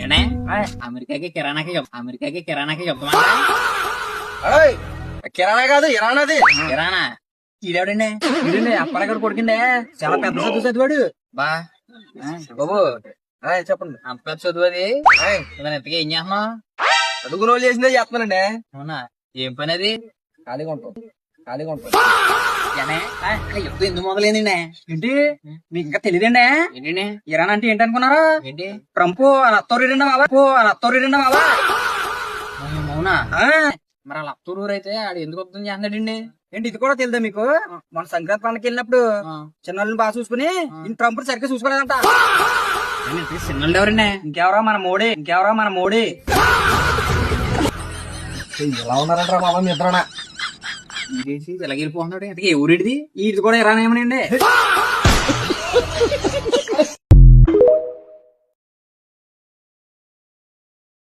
ఏంటే అమెరికాకి కిరాణాకి చెప్తామా? కిరాణా కాదు ఇరానాది. కిరాణా ఈడేవిడండి? ఇదండి అప్పటికడ కొడుకుండే చాలా పెద్ద చదువు చదివాడు బా బాబు. చెప్పండి. అంత పెద్ద చదువు అది. ఇలా ఇంతకీ ఏం చేస్తున్నావు? చదువు రోజు చేసిందే చేస్తున్నానండి. అవునా? ఏం పని అది? ఖాళీగా ఉంటాం. ఎప్పుడు ఎందుకు మొదలైందండి? ఏంటి మీకు ఇంకా తెలియదండి? ఏంటండి? ఇరాన్ అంటే ఏంటి అనుకున్నారు? ఏంటి? ట్రంప్ అత్తోరేడండి బాబా. అవునా? మరి అలా అత్తూరు అయితే ఆడు ఎందుకు వద్దని చేస్తున్నాడండి? ఏంటి ఇది కూడా తెలుదా మీకు? మన సంక్రాంతి పండుగకి వెళ్ళినప్పుడు చిన్నోళ్ళని బాగా చూసుకుని ట్రంప్ సరిగ్గా చూసుకోలేదంట. చిన్నోళ్ళు ఎవరండి? ఇంకెవరో మన మోడీ. ఎలా ఉన్నారంటారా బాబా మీ ఇద్దరునా? ఇలాగ వెళ్ళిపోతున్నాడు. ఇంతకీ ఏ ఊరిది? ఇది కూడా ఇరాన్ ఏమనండి?